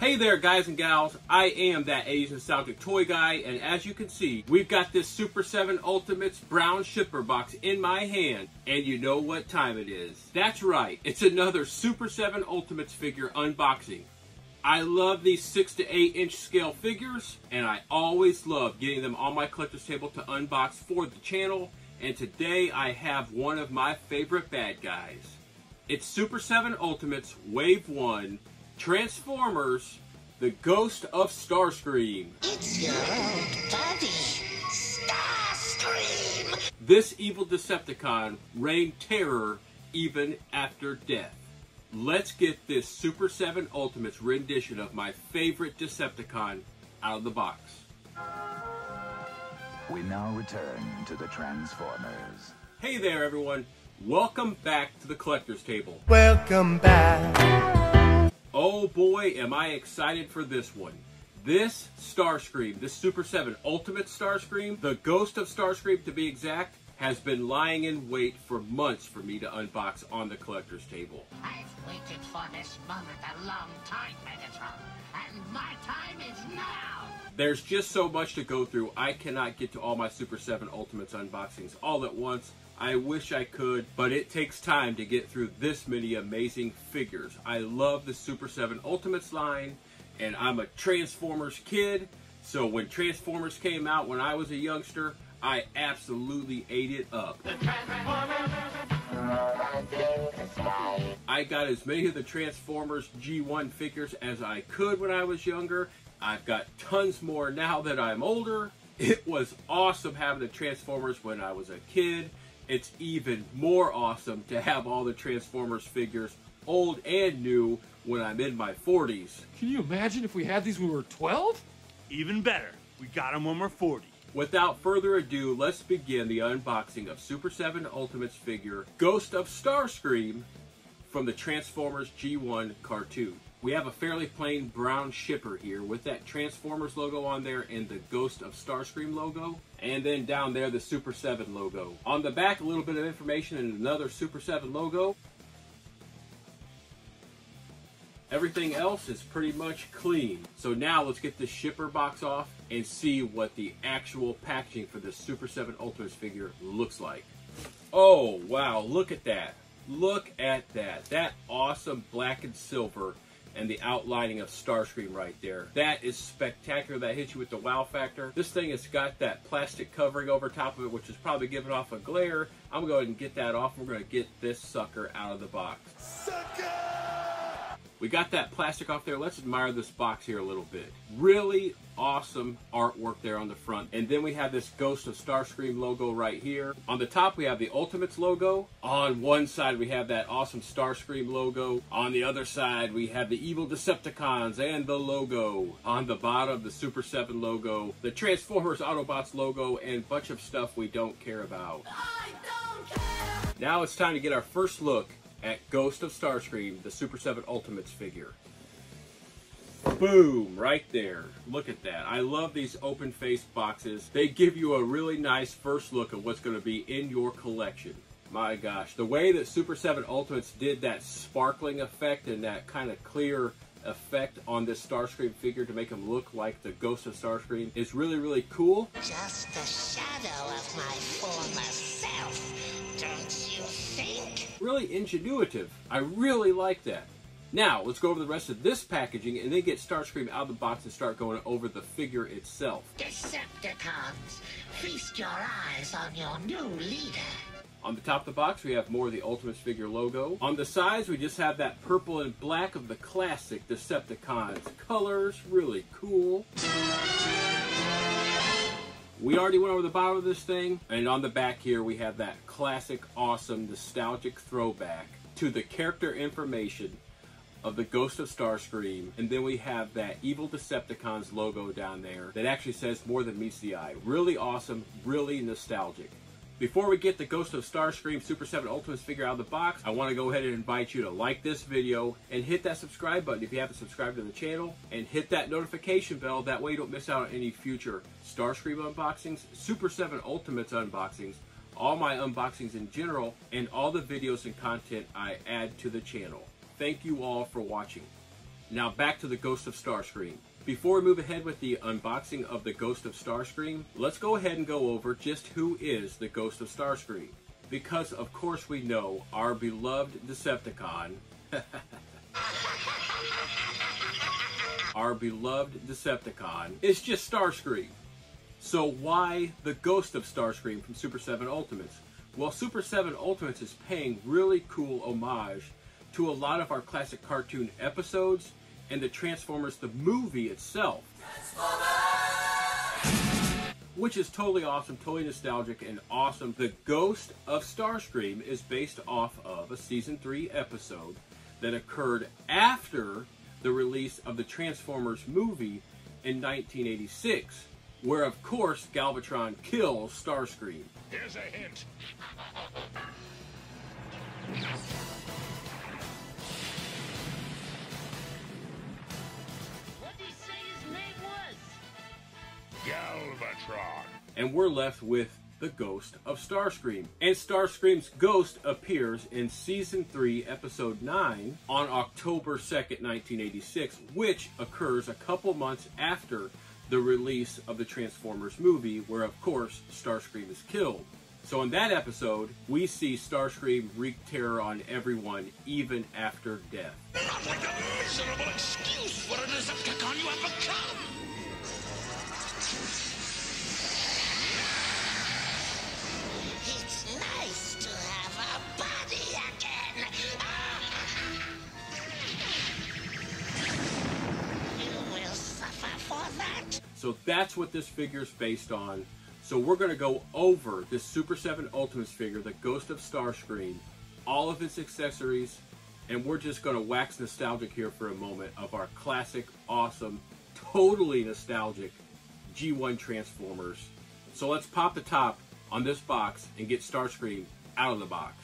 Hey there guys and gals, I am that 80s Nostalgic Toy Guy, and as you can see, we've got this Super 7 Ultimates brown shipper box in my hand, and you know what time it is. That's right, it's another Super 7 Ultimates figure unboxing. I love these 6 to 8 inch scale figures, and I always love getting them on my collector's table to unbox for the channel, and today I have one of my favorite bad guys. It's Super 7 Ultimates Wave 1 Transformers, the Ghost of Starscream. It's your old buddy, Starscream! This evil Decepticon reigned terror even after death. Let's get this Super 7 Ultimates rendition of my favorite Decepticon out of the box. We now return to the Transformers. Hey there everyone, welcome back to the collector's table. Welcome back. Oh boy, am I excited for this one. This Starscream, this Super 7 Ultimate Starscream, the Ghost of Starscream to be exact, has been lying in wait for months for me to unbox on the collector's table. I've waited for this moment a long time, Megatron, and my time is now! There's just so much to go through, I cannot get to all my Super 7 Ultimates unboxings all at once. I wish I could, but it takes time to get through this many amazing figures. I love the Super 7 Ultimates line, and I'm a Transformers kid, so when Transformers came out when I was a youngster, I absolutely ate it up. I got as many of the Transformers G1 figures as I could when I was younger. I've got tons more now that I'm older. It was awesome having the Transformers when I was a kid. It's even more awesome to have all the Transformers figures, old and new, when I'm in my 40s. Can you imagine if we had these when we were 12? Even better, we got them when we're 40. Without further ado, let's begin the unboxing of Super 7 Ultimates figure Ghost of Starscream from the Transformers G1 cartoon. We have a fairly plain brown shipper here with that Transformers logo on there and the Ghost of Starscream logo. And then down there, the Super 7 logo. On the back, a little bit of information and another Super 7 logo. Everything else is pretty much clean. So now let's get this shipper box off and see what the actual packaging for this Super 7 Ultimates figure looks like. Oh, wow, look at that. Look at that. That awesome black and silver and the outlining of Starscream right there. That is spectacular. That hits you with the wow factor. This thing has got that plastic covering over top of it, which is probably giving off a glare. I'm going to go ahead and get that off. We're going to get this sucker out of the box. Sucker! We got that plastic off there. Let's admire this box here a little bit. Really awesome artwork there on the front. And then we have this Ghost of Starscream logo right here. On the top, we have the Ultimates logo. On one side, we have that awesome Starscream logo. On the other side, we have the evil Decepticons and the logo. On the bottom, the Super 7 logo, the Transformers Autobots logo, and a bunch of stuff we don't care about. I don't care! Now it's time to get our first look at Ghost of Starscream, the Super 7 Ultimates figure. Boom, right there. Look at that. I love these open-faced boxes. They give you a really nice first look at what's going to be in your collection. My gosh, the way that Super 7 Ultimates did that sparkling effect and that kind of clear effect on this Starscream figure to make him look like the Ghost of Starscream is really, really cool. Just the shadow of my former self, don't you think? Really ingenuitive. I really like that. Now, let's go over the rest of this packaging and then get Starscream out of the box and start going over the figure itself. Decepticons, feast your eyes on your new leader. On the top of the box, we have more of the Ultimates figure logo. On the sides, we just have that purple and black of the classic Decepticons colors. Really cool. We already went over the bottom of this thing. And on the back here, we have that classic, awesome, nostalgic throwback to the character information of the Ghost of Starscream. And then we have that evil Decepticons logo down there that actually says more than meets the eye. Really awesome, really nostalgic. Before we get the Ghost of Starscream Super 7 Ultimates figure out of the box, I want to go ahead and invite you to like this video and hit that subscribe button if you haven't subscribed to the channel, and hit that notification bell. That way you don't miss out on any future Starscream unboxings, Super 7 Ultimates unboxings, all my unboxings in general, and all the videos and content I add to the channel. Thank you all for watching. Now back to the Ghost of Starscream. Before we move ahead with the unboxing of the Ghost of Starscream, let's go ahead and go over just who is the Ghost of Starscream. Because of course we know our beloved Decepticon, our beloved Decepticon is just Starscream. So why the Ghost of Starscream from Super 7 Ultimates? Well, Super 7 Ultimates is paying really cool homage to a lot of our classic cartoon episodes and the Transformers the movie itself. Which is totally awesome, totally nostalgic and awesome. The Ghost of Starscream is based off of a Season 3 episode that occurred after the release of the Transformers movie in 1986, where of course Galvatron kills Starscream. Here's a hint. What did he say his name was? Galvatron. And we're left with the Ghost of Starscream. And Starscream's ghost appears in Season 3, Episode 9 on October 2nd, 1986, which occurs a couple months after the release of the Transformers movie, where of course Starscream is killed. So in that episode, we see Starscream wreak terror on everyone, even after death. Not like a miserable excuse for a Decepticon you have become. It's nice to have a body again. You will suffer for that. So that's what this figure is based on. So we're going to go over this Super 7 Ultimates figure, the Ghost of Starscream, all of its accessories, and we're just going to wax nostalgic here for a moment of our classic, awesome, totally nostalgic G1 Transformers. So let's pop the top on this box and get Starscream out of the box.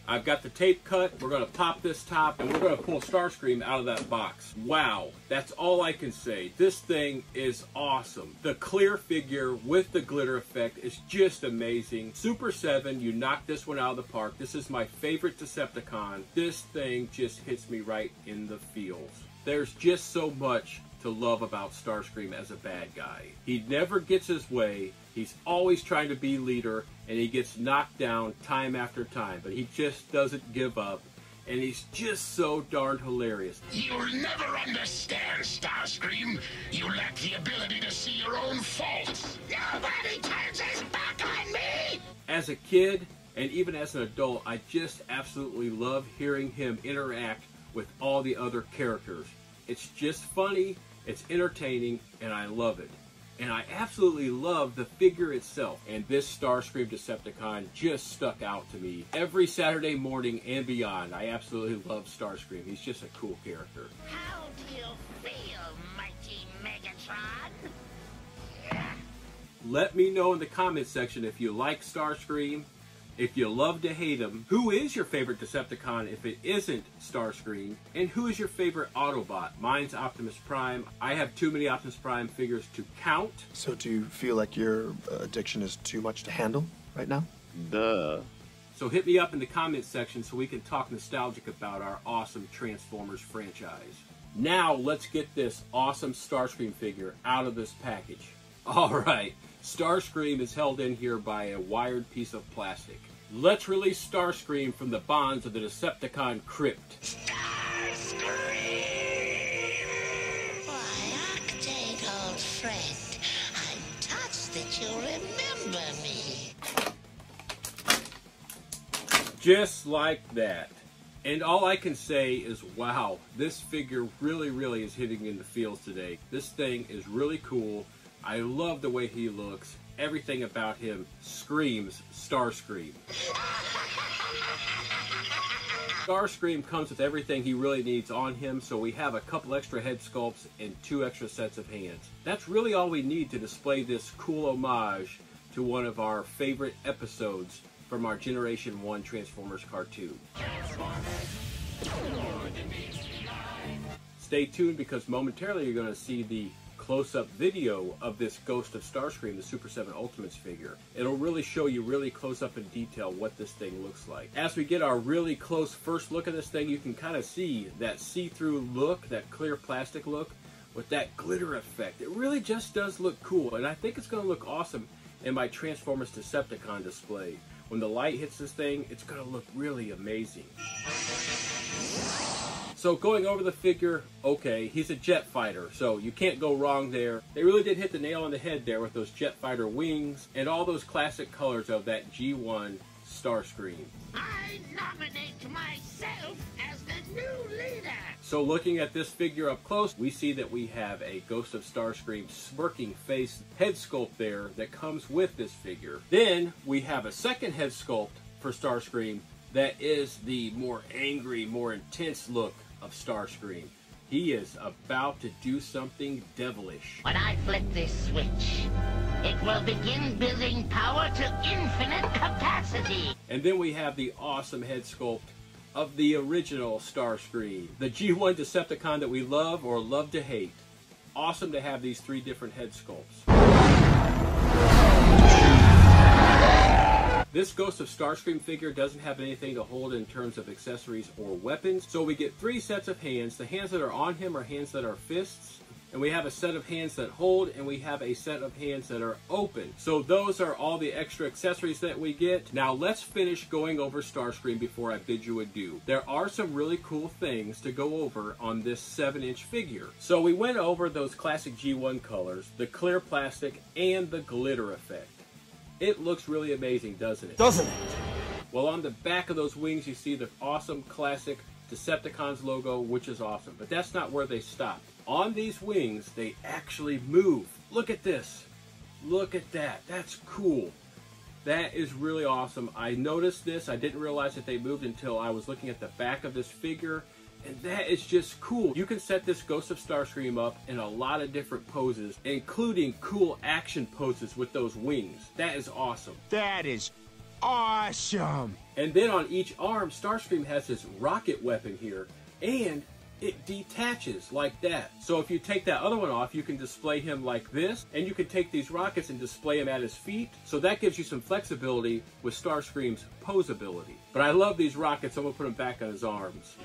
I've got the tape cut. We're going to pop this top and we're going to pull Starscream out of that box. Wow, that's all I can say. This thing is awesome. The clear figure with the glitter effect is just amazing. Super 7, you knocked this one out of the park. This is my favorite Decepticon. This thing just hits me right in the feels. There's just so much to love about Starscream as a bad guy. He never gets his way. He's always trying to be leader, and he gets knocked down time after time, but he just doesn't give up, and he's just so darn hilarious. You'll never understand, Starscream. You lack the ability to see your own faults. Nobody turns his back on me! As a kid, and even as an adult, I just absolutely love hearing him interact with all the other characters. It's just funny, it's entertaining, and I love it. And I absolutely love the figure itself. And this Starscream Decepticon just stuck out to me. Every Saturday morning and beyond, I absolutely love Starscream. He's just a cool character. How do you feel, mighty Megatron? Let me know in the comments section if you like Starscream, if you love to hate him, who is your favorite Decepticon if it isn't Starscream, and who is your favorite Autobot? Mine's Optimus Prime. I have too many Optimus Prime figures to count. So do you feel like your addiction is too much to handle right now? Duh. So hit me up in the comments section so we can talk nostalgic about our awesome Transformers franchise. Now let's get this awesome Starscream figure out of this package. Alright, Starscream is held in here by a wired piece of plastic. Let's release Starscream from the bonds of the Decepticon crypt. Starscream! Why, Octane, old friend, I'm touched that you remember me. Just like that. And all I can say is, wow, this figure really is hitting in the feels today. This thing is really cool. I love the way he looks. Everything about him screams Starscream. Starscream comes with everything he really needs on him, so we have a couple extra head sculpts and 2 extra sets of hands. That's really all we need to display this cool homage to one of our favorite episodes from our Generation 1 Transformers cartoon. Stay tuned because momentarily you're going to see the close-up video of this Ghost of Starscream, the Super 7 Ultimates figure. It'll really show you really close up in detail what this thing looks like. As we get our really close first look at this thing, you can kind of see that see-through look, that clear plastic look, with that glitter effect. It really just does look cool, and I think it's going to look awesome in my Transformers Decepticon display. When the light hits this thing, it's going to look really amazing. So going over the figure, okay, he's a jet fighter, so you can't go wrong there. They really did hit the nail on the head there with those jet fighter wings and all those classic colors of that G1 Starscream. I nominate myself as the new leader. So looking at this figure up close, we see that we have a Ghost of Starscream smirking face head sculpt there that comes with this figure. Then we have a second head sculpt for Starscream that is the more angry, more intense look of Starscream. He is about to do something devilish. When I flip this switch, it will begin building power to infinite capacity. And then we have the awesome head sculpt of the original Starscream, the G1 Decepticon that we love or love to hate. Awesome to have these three different head sculpts. This Ghost of Starscream figure doesn't have anything to hold in terms of accessories or weapons, so we get three sets of hands. The hands that are on him are hands that are fists, and we have a set of hands that hold, and we have a set of hands that are open. So those are all the extra accessories that we get. Now let's finish going over Starscream before I bid you adieu. There are some really cool things to go over on this 7-inch figure. So we went over those classic G1 colors, the clear plastic, and the glitter effect. It looks really amazing, doesn't it? Doesn't it? Well, on the back of those wings, you see the awesome classic Decepticons logo, which is awesome. But that's not where they stop. On these wings, they actually move. Look at this. Look at that. That's cool. That is really awesome. I noticed this. I didn't realize that they moved until I was looking at the back of this figure. And that is just cool. You can set this Ghost of Starscream up in a lot of different poses, including cool action poses with those wings. That is awesome. That is awesome. And then on each arm, Starscream has this rocket weapon here, and it detaches like that. So if you take that other one off, you can display him like this, and you can take these rockets and display him at his feet. So that gives you some flexibility with Starscream's posability. But I love these rockets, so I'm gonna put them back on his arms.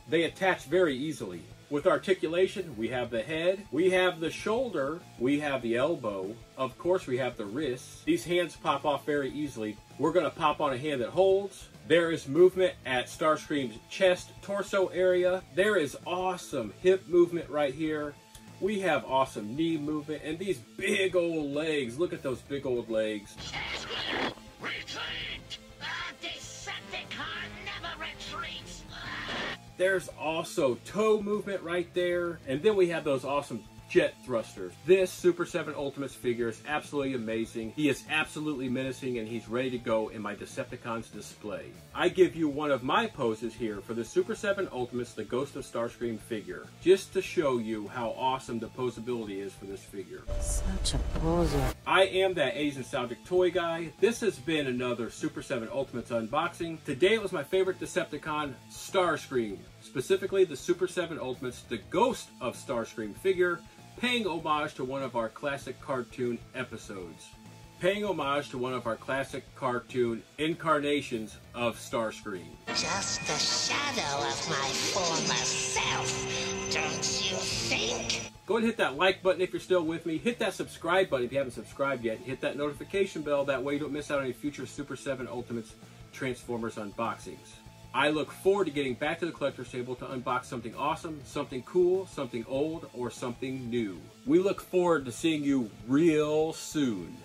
They attach very easily. With articulation, we have the head, we have the shoulder, we have the elbow, of course we have the wrists. These hands pop off very easily. We're going to pop on a hand that holds. There is movement at Starscream's chest, torso area. There is awesome hip movement right here. We have awesome knee movement and these big old legs. Look at those big old legs. Retreat! The Decepticon never retreats! There's also toe movement right there. And then we have those awesome jet thrusters. This Super 7 Ultimates figure is absolutely amazing. He is absolutely menacing and he's ready to go in my Decepticons display. I give you one of my poses here for the Super 7 Ultimates, the Ghost of Starscream figure, just to show you how awesome the posability is for this figure. Such a poser. I am that Asian Nostalgic Toy Guy. This has been another Super 7 Ultimates unboxing. Today it was my favorite Decepticon, Starscream. Specifically the Super 7 Ultimates, the Ghost of Starscream figure, paying homage to one of our classic cartoon episodes. Paying homage to one of our classic cartoon incarnations of Starscream. Just the shadow of my former self, don't you think? Go ahead and hit that like button if you're still with me. Hit that subscribe button if you haven't subscribed yet. Hit that notification bell. That way you don't miss out on any future Super 7 Ultimates Transformers unboxings. I look forward to getting back to the collector's table to unbox something awesome, something cool, something old, or something new. We look forward to seeing you real soon.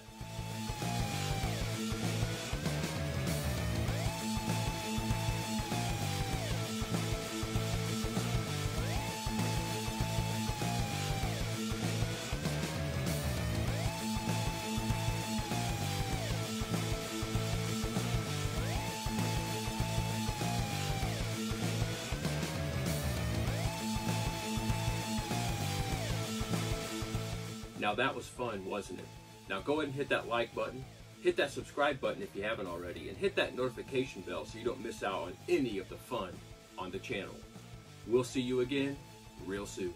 Now that was fun, wasn't it? Now go ahead and hit that like button, hit that subscribe button if you haven't already, and hit that notification bell so you don't miss out on any of the fun on the channel. We'll see you again real soon.